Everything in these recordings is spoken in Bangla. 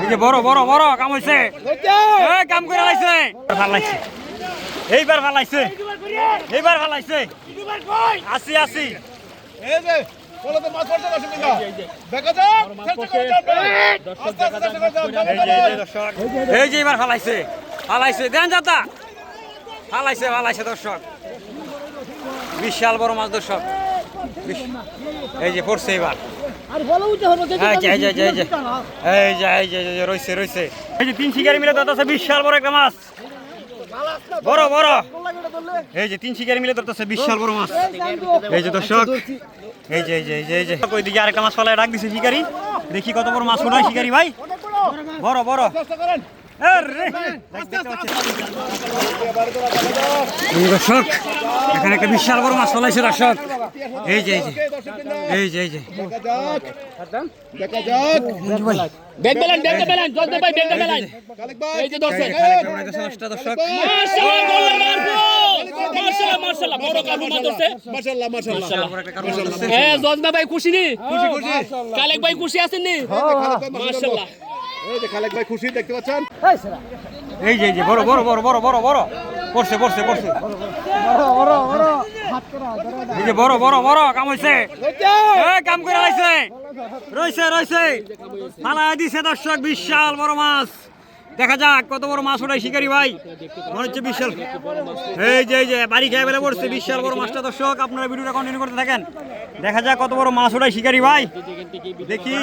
এই যে বড় বড় বড় কাম হইছে, এই কাম করে লাইছে, ভাল লাগছে, এইবার ভাল লাগছে, এইবার ভাল লাগছে, আসি আসি, এই যে বলতে মাছ পড়তে বসে কিনা দেখা যাক এই যে এবার ফালাইছে ফালাইছে দেন যাতা ফালাইছে ফালাইছে দর্শক, বিশাল বড় মাছ দর্শক, এই যে পড়ছে এবার, রয়েছে রয়েছে, এই যে 3 শিকারি মিলে ধরতেছে বিশাল বড় একটা মাছ, বড় বড়, এই যে 3 শিকারি মিলে ধরতেছে বিশাল বড় মাছ, এই যে দর্শক, এই যে এই যে এই যে ওইদিকে আরেকটা মাছ ফালায় ডাক দিছে শিকারি, দেখি কত বড় মাছ উঠায় শিকারি ভাই, বড় বড়, দর্শক এখানে একটা বিশাল বড় মাছ ফলাইছে দর্শক, এই যে এই যে এই যে এই যে দেখা যাক ব্যাগ বেলান জজ ভাই ব্যাগ বেলান এই যে দর্শক দর্শক মাশাআল্লাহ মাশাআল্লাহ বড় কাবু মাছ ধরছে মাশাআল্লাহ মাশাআল্লাহ হ্যাঁ জজ ভাই খুশি নি খুশি খুশি কালেক ভাই খুশি আছেন নি মাশাআল্লাহ, এই যে খালেক ভাই খুশি দেখতে পাচ্ছেন, এই যে এই যে বড় বড় বড় বড় বড় বড় পড়ছে পড়ছে পড়ছে, এই যে বড় বড় বড় কাম হইছে, এই কাম করে লাইছে, রইছে রইছে ফালায় দিছে দর্শক, বিশাল বড় মাছ, দেখা যাক কত বড় মাছ ওঠাই শিকারি ভাই, মনে হচ্ছে বিশাল, এই যে বাড়ি খেয়ে বেড়ে পড়ছে বিশাল বড় মাছটা দর্শক, আপনারা ভিডিওটা কন্টিনিউ করতে থাকেন, দেখা যাক কত বড় মাছ ওঠাই শিকারি ভাই, দেখি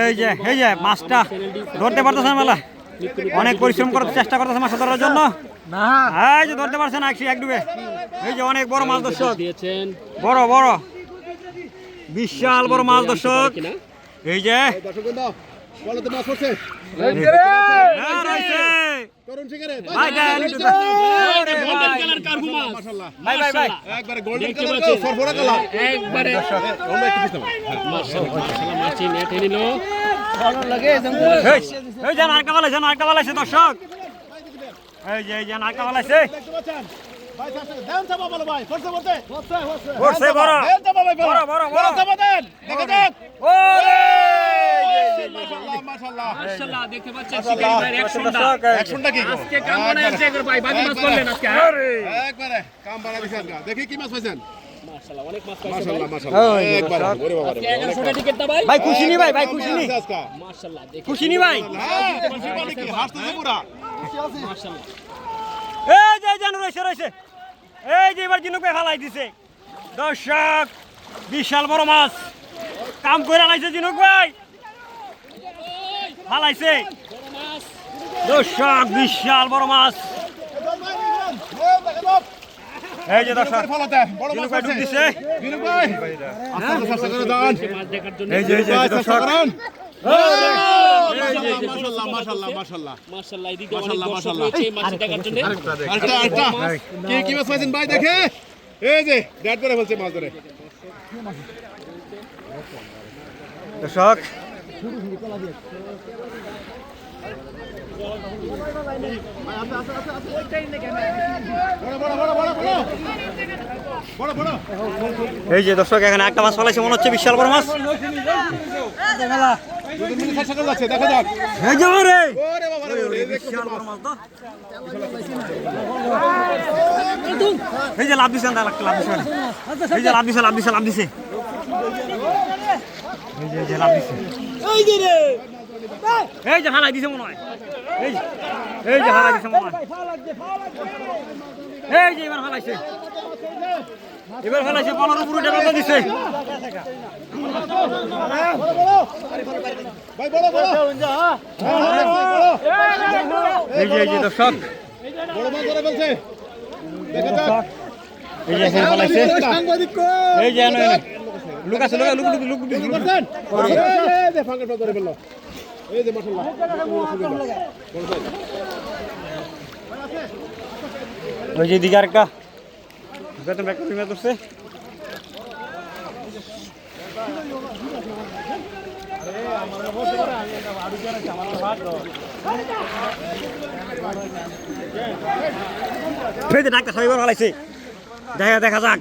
এই যে মাছটা ধরতে পারতেছেন মেলা, অনেক পরিশ্রম করার চেষ্টা করতেছে মাছ ধরার জন্য, এই যে ধরতে পারছেন এক ডুবে, এই যে অনেক বড় মাছ দর্শক, বড় বড় বিশাল বড় মাছ দর্শক, এই যে বলতে মাছ পড়ছে তরুণ শিকারে ভাই গোল্ডেন কালার কারগু মাছ মাশাআল্লাহ ভাই ভাই ভাই একবারে গোল্ডেন কালার ফরফরা কালার একবারে আমরা একটু পিছনে মাশাআল্লাহ মাশাআল্লাহ মাছি নেট নিল এই যে নারকা বালাইছে দর্শক, এই যে নারকা বালাইছে, দেখতে পাচ্ছেন ভাই সাথে দেন চাপা বলো ভাই পড়ছে পড়ছে বড় দেন চাপা ভাই বড় বড় বড় চাপা দেন দেখা যাক ওরে মাশাআল্লাহ মাশাআল্লাহ মাশাআল্লাহ দেখতে পাচ্ছেন শিকারি ভাই অ্যাকশনটা অ্যাকশনটা কি আজকে কাম বানাইছে ভাই বাজি মাছ করলেন আজকে, একবারে কাম বাড়া দিছেন দেখি কি মাছ পাইছেন মাশাআল্লাহ অনেক মাছ পাইছে মাশাআল্লাহ ওই মাশাআল্লাহ একবারে ওরে বাবা রে 1100টা টিকিট দা ভাই ভাই খুশি নি ভাই খুশি নি মাশাআল্লাহ দেখি খুশি নি ভাই, খুশি মানে কি হাসতেছে পুরা মাশাআল্লাহ এই যে জানো রইছে রইছে, এই যে এবার জিনুকে ফালাই দিছে দর্শক, বিশাল বড় মাছ কাম করে লাইছে জিনুক ভাই, ফালাইছে দর্শক বিশাল বড় মাছ, এই যে দর্শক ফলাতে বড় মাছ জিনুক ভাই ডুব দিছে, বিনুক ভাই আস্তে আস্তে চেষ্টা করে দান মাছ দেখার জন্য এই যে দর্শক, মাশাআল্লাহ মাশাআল্লাহ মাশাআল্লাহ মাশাআল্লাহ এদিকে অনেক মাশাআল্লাহ, দর্শক মাশাআল্লাহ। রয়েছে এই মাছ দেখার জন্য আরেকটা কি মাছ পাইছেন ভাই দেখে, এই যে ড্যাট করে ফেলছে মাছ ধরে দর্শক এই যে দর্শক এখানে একটা মাছ ফলাইছে, মনে হচ্ছে বিশাল বড় মাছ, দেখা যাক এই যে ওরে ওরে বাবা রে বিশাল বড় মাছ তো, এই যে লাভ দিছে লাভ দিছে, এই যে লাভ দিছে এই যে লাভ দিছে, এই যে হালাই দিছে মনে হয়, এই যে হালাই দিছে মনে হয়, এই যে এবার হালাইছে বলার উপর উঠে কথা দিছে, ভাই বড় বড় এই যে দর্শক বড় মাছ ধরে ফেলছে দেখা যাক এই যে এখানে হালাইছে, এই যে লুক আছে লুক করছেন এই যে ফাঙ্গাটা ধরে ফেললো, এই যে মাশাআল্লাহ ওই যে দিকে আরেকটা বেতন ব্যাক করে ধরছে, ডাক্তার সবাই ভালাইছে, দেখা যাক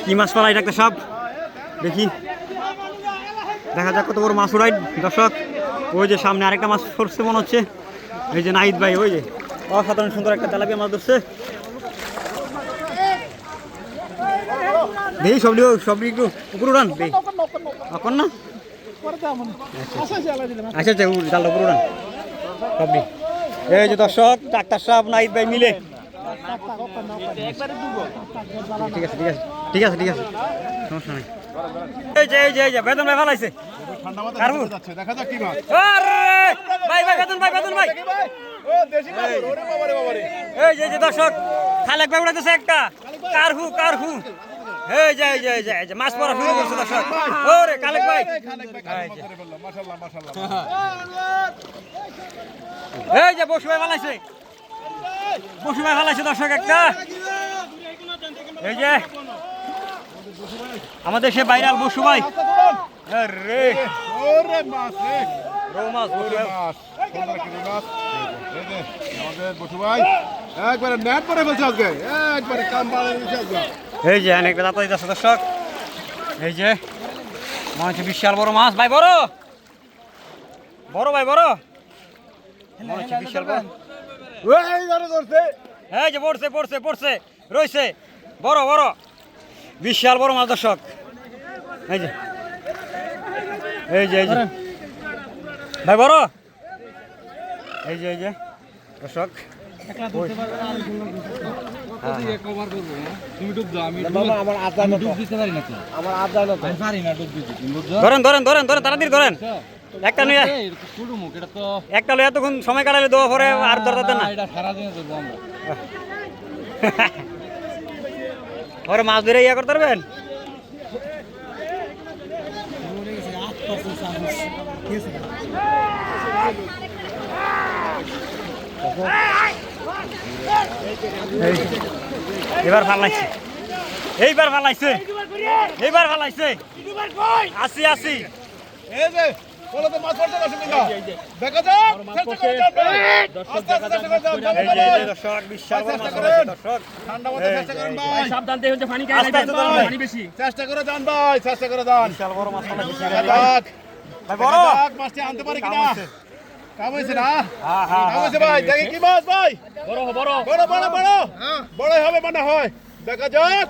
কি মাছ পালাই ডাক্তার সব, দেখি দেখা যাক কত বড় মাছ উড়াই দর্শক, ওই যে সামনে আরেকটা মাছ পড়ছে মনে হচ্ছে, এই যে নাহিদ ভাই, ওই যে অসাধারণ সুন্দর একটা তেলাপিয়া মাছ ধরছে। দেখি সবটি একটু উপর উড়ান দেখি এখন না, আচ্ছা আচ্ছা জালটা উপর উড়ান সবটি। এই যে দর্শক ডাক্তার সাহেব নাহিদ ভাই মিলে, ঠিক আছে ঠিক আছে ঠিক আছে ঠিক আছে, সমস্যা নেই। এই যে বেতন ভাই ভালাইছে, ঠান্ডা মাথায় যাচ্ছে, দেখা যাক কি মাছ। ভাই ভাই বেতন ভাই ও দেশি মাছ, ওরে বাবা রে বাবা রে। এই যে দর্শক খালেক ভাই উড়াইতেছে একটা কারহু। এই যে মাছ পড়া শুরু করছে দর্শক। ওরে খালেক ভাই, মাশাআল্লাহ মাশাআল্লাহ। এই যে বসু ভাই ভালাইছে দর্শক একটা। এই যে আমাদের সে ভাইরাল বসু ভাই, আরে ওরে মাছ রে, রৌ মাছ বসু ভাই। মাছ সুন্দর কি মাছ। এই যে আমাদের বসু ভাই একবারে নেট পরে ফেলছে আজকে, একবারে কাম বাড়ে দিয়েছে আজকে। এই যে অনেকটা দাঁত দিতেছে দর্শক। এই যে মনে হচ্ছে বিশাল বড় মাছ ভাই, বড় ভাই বড় মনে হচ্ছে বিশাল বড়। এই ধরে ধরছে, এই যে পড়ছে রয়েছে বড় বিশাল বড় মাছ দর্শক। এই যে ভাই বড়, এই যে দর্শক ধরেন তাড়াতাড়ি ধরেন। একটা লইয়া এতক্ষণ সময় কাটালে দেওয়া পরে আর ধরতে না। ওরে মাছ ধরে ইয়া করতে পারবেন। এইবার ফালাইছে আসি। এই যে বলো তো মাছ পড়ছে না শুনলি না, দেখা যাক চেষ্টা করে যান, আস্তে আস্তে চেষ্টা করে যান, এই যে দর্শক বিশাল বড় মাছ ধরেছে দর্শক। ঠান্ডা মাথায় চেষ্টা করেন ভাই, সাবধান দেখুন যে পানি খায় আস্তে আস্তে ধরুন ভাই। পানি বেশি। চেষ্টা করে যান ভাই, চেষ্টা করে যান। বিশাল বড় মাছ ফালাইছে দেখা যাক ভাই বড়। দেখা যাক মাছটি আনতে পারে কিনা। কাম হয়েছে না, কাম হয়েছে ভাই। দেখি কি মাছ ভাই, বড় বড় বড় হবে মনে হয়, দেখা যাক।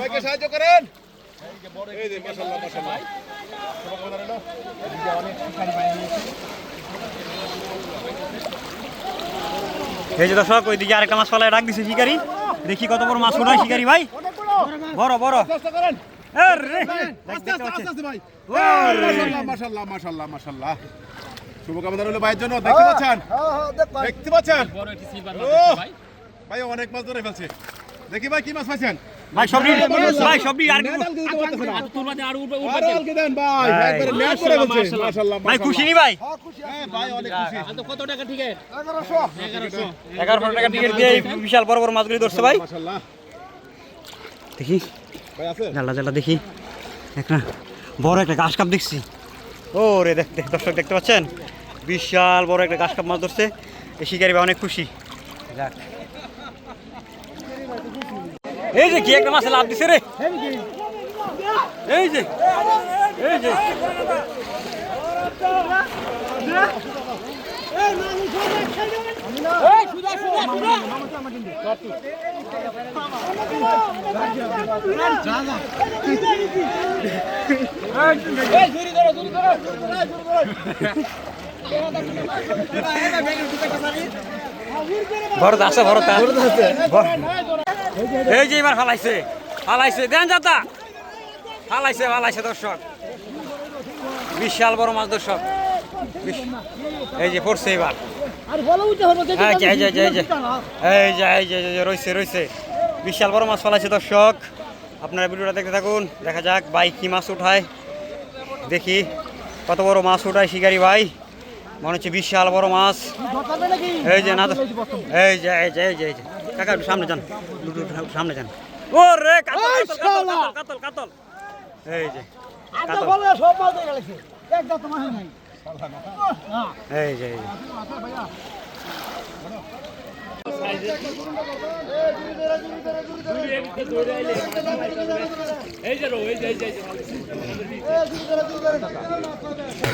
ভাইকে সাহায্য করেন। এই যে মাশাআল্লাহ মাশাআল্লাহ। এই যে দর্শক ওইদিকে আরেকটা মাছ ফালায় ডাক দিছে শিকারি, দেখি কত বড় মাছ উঠায় শিকারি ভাই। বড় চেষ্টা করেন, আরে আস্তে আস্তে ভাই। ওরে মাশাআল্লাহ মাশাআল্লাহ মাশাআল্লাহ। শুভকামনা রইল ভাইয়ের জন্য। দেখতে পাচ্ছেন, দেখতে পাচ্ছেন বড় একটি সিলভার ও মাছ ভাই। ভাই অনেক মাছ ধরে ফেলছে। দেখি ভাই কি মাছ পাইছেন। ভাই সবই আর নেট আলকে দিতে পারতেছে না। আর তুলবা দিয়ে আর উঠবে আরো আলকে দেন ভাই, একবারে নেট করে ফেলছে। মাশাআল্লাহ ভাই খুশি নি ভাই? হ্যাঁ ভাই অনেক খুশি। তো কত টাকা টিকিট? 1100 1100 টাকা টিকিট দিয়ে এই বিশাল বড় বড় মাছগুলি ধরছে ভাই। মাশাআল্লাহ। দেখি ভাই আছে জালা দেখি একটা বড় একটা ঘাস কাপ দেখছি। ও রে দেখতে দর্শক দেখতে পাচ্ছেন বিশাল বড় একটা ঘাস কাপ মাছ ধরছে এই শিকারি ভাই, অনেক খুশি। যাক এই যে কি একটা মাছ লাভ দিছে রে, এই যে ভরত আছে এই যে এবার ফালাইছে দেন যাতা ফালাইছে দর্শক, বিশাল বড় মাছ দর্শক। এই যে পড়ছে এবার, এই যে রয়েছে বিশাল বড় মাছ ফালাইছে দর্শক। আপনারা ভিডিওটা দেখতে থাকুন, দেখা যাক ভাই কি মাছ উঠায়। দেখি কত বড় মাছ উঠায় শিকারি ভাই, মনে হচ্ছে বিশাল বড় মাছ। এই যে না এই যে কাকা একটু সামনে যান, সামনে যান। ও রে কাতল এই যে এই যে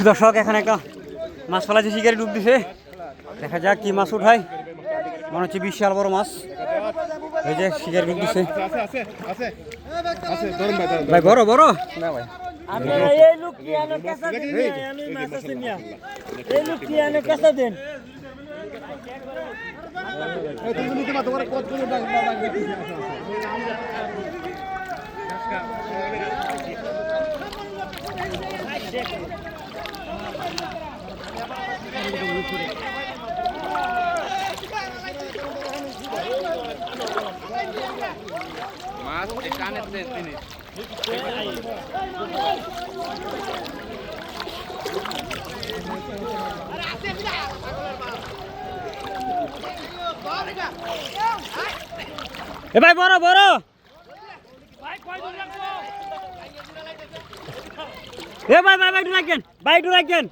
দর্শক এখানে একটা মাছ ফেলাছে, শিকারি ডুব দিছে, দেখা যাক কি মাছ উঠায়। মনে হচ্ছে বিশাল বড় মাছ। এই যে শিকারি ডুব দিছে ভাই, বড় বড় না ভাই। এ ভাই বড় বড়, এ ভাই ভাই একটু রাখেন, ভাই একটু রাখেন।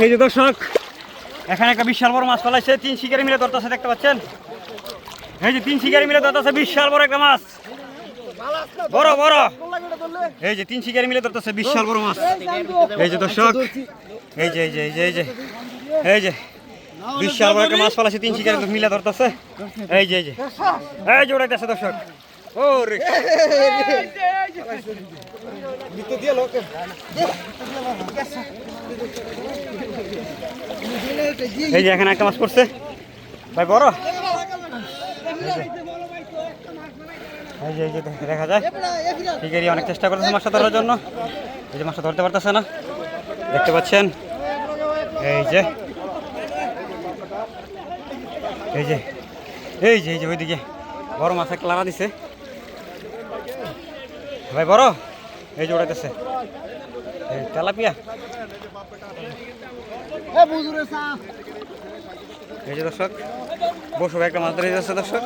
এই যে দর্শক এখানে একটা বিশাল বড় মাছ ফেলাইছে, 3 শিকারি মিলে ধরতেছে, দেখতে পাচ্ছেন। এই যে 3 শিকারি মিলে ধরতেছে বিশাল বড় একটা মাছ, বড় বড়। এই যে 3 শিকারি মিলে ধরতেছে বিশাল বড় মাছ। এই যে দর্শক, এই যে এই যে এই যে এই যে এই যে বিশাল বড় একটা মাছ ফেলাইছে, 3 শিকারি মিলে ধরতেছে। এই যে এই যে এই যে উড়াইতেছে দর্শক। ওরে এই যে এখানে একটা মাছ পড়ছে ভাই, বড়। এই যে দেখা যায় শিকারি অনেক চেষ্টা করতেছে মাছটা ধরার জন্য। এই যে মাছটা ধরতে পারতেছে না, দেখতে পাচ্ছেন। এই যে এই যে এই যে এই যে ওইদিকে বড় মাছ একটা লাড়া দিছে ভাই, বড়। এই যে উড়াইতেছে তেলাপিয়া। এই যে দর্শক বসু একটা মাছ ধরে যাচ্ছে দর্শক।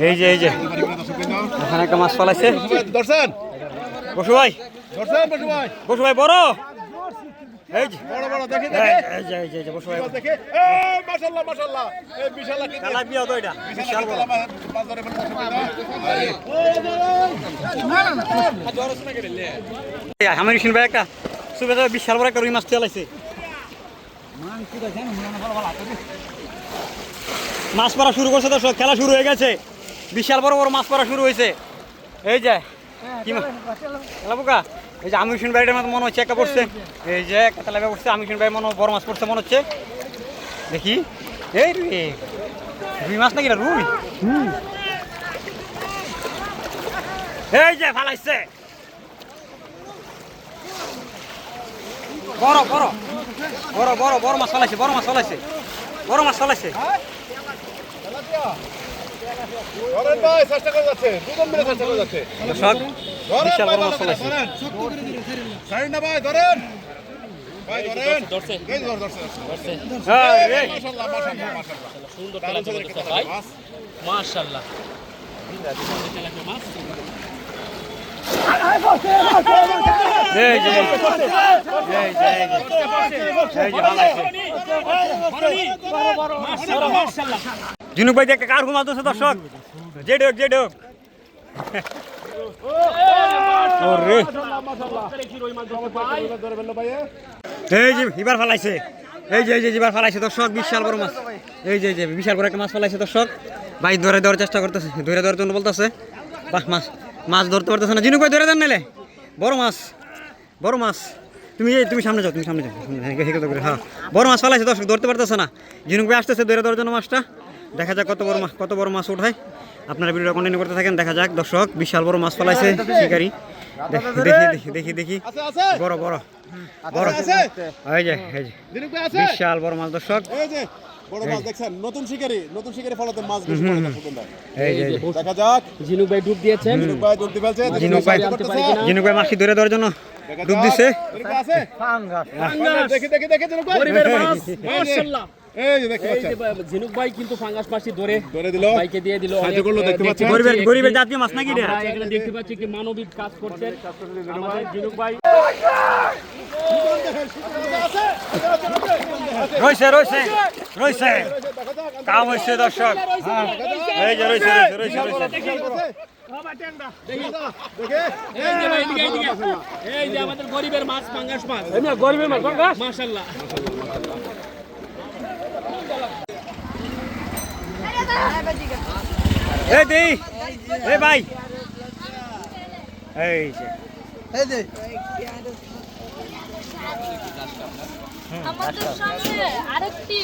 এই যে এই যে এখানে একটা মাছ ফেলাইছে দর্শন বসু ভাই, বসু ভাই বড়। এই যে বড় বড় দেখে এই যে এই যে বসু ভাই দেখে, মাশাআল্লাহ মাশাআল্লাহ, এই বিশাল কি তেলাপিয়া তো এটা বিশাল বড়। মাছ ধরে আমার শুনবে একটা সুবে বিশাল বড় একটা রুই মাছ ফেলাইছে। মাছ পড়া শুরু করছে দর্শক, খেলা শুরু হয়ে গেছে, বিশাল বড় বড় মাছ পড়া শুরু হয়েছে। এই যে কি খেলা পোকা, এই যে আমির হোসেন ভাইয়ের মনে হচ্ছে একটা পড়ছে। এই যে একটা তেলাপিয়া পড়ছে, আমির হোসেন ভাই মনে বড় মাছ পড়ছে মনে হচ্ছে। দেখি এই রুই মাছ নাকি রুই। এই যে ফালাইছে বড় বড় বড় বড় বড় মাছ ফলাইছে, বড় মাছ ফলাইছে, বড় মাছ ফলাইছে। ধরেন ভাই, চেষ্টা করে যাচ্ছে, দুজন মিলে চেষ্টা করে যাচ্ছে। দর্শক বিশাল বড় মাছ ফলাইছে। সাইড না ভাই, ধরেন ভাই, ধরেন। ধরছে এই ধর ধরছে। মাশাআল্লাহ মাশাআল্লাহ মাশাআল্লাহ, সুন্দর তেলাপিয়া ধরছে ভাই, মাশাআল্লাহ। এই যে এই যে জিনুক ভাই দেখে কার ঘুমাতে দর্শক, যে ডোক যে ডোক। এই যে এবার ফেলাইছে, এই যে এই যে এবার ফেলাইছে দর্শক বিশাল বড় মাছ। এই যে যে বিশাল বড় একটা মাছ ফেলাইছে দর্শক। ভাই ধরে ধরার চেষ্টা করতেছে, ধরে ধরার জন্য বলতেছে। বাহ মাছ মাছ ধরতে পারতেছে না। জিনুক ভাই ধরে দেন নাইলে, বড় মাছ বড় মাছ। তুমি তুমি সামনে যাও, তুমি সামনে যাও। হ্যাঁ বড় মাছ ফেলাইছে দর্শক, ধরতে পারতেছে না। জিনুক ভাই আসতেছে ধরে ধরার জন্য মাছটা। দেখা যাক কত বড় মাছ উঠায়। আপনারা ভিডিওটা কন্টিনিউ করতে থাকেন, দেখা যাক দর্শক। বিশাল বড় মাছ ফেলাইছে শিকারি, দেখি দেখি দেখি বড় বড় বড়। এই যে বিশাল বড় মাছ দর্শক। এই যে বড় মাছ দেখছেন, নতুন শিকারি ফলাতে মাছ বেশি পড়ে না। এই যে দেখা যাক, জিনুক ভাই ডুব দিয়েছেন, জিনুক ভাই ডুব দিয়েছে। জিনুক ভাই মাছটি ধরে দেওয়ার জন্য ডুব দিছে। আছে দেখি দেখি দেখি জিনুক ভাই, গরিবের মাছ, মাশাআল্লাহ। এই যে দেখতে এই যে পাচ্ছেন ঝিনুক ভাই কিন্তু ফাঙ্গাস মাছটি ধরে ধরে দিল ভাইকে দিয়ে দিল। সাহায্য করলো, দেখতে পাচ্ছেন। গরিবের জাতীয় মাছ নাকি রে? আমরা এখানে দেখতে পাচ্ছি কি মানবিক কাজ করছেন আমাদের ঝিনুক ভাই। রয়েছে রয়েছে রয়েছে কাম হয়েছে দর্শক। এই যে রয়েছে রয়েছে রয়েছে রয়েছে এই যে ভাই, এদিকে, এদিকে। এই যে আমাদের গরিবের মাছ ফাঙ্গাস মাছ। গরিবের মাছ মাশাআল্লাহ। এই দেই এই ভাই এই যে আমাদের সামনে আরেকটি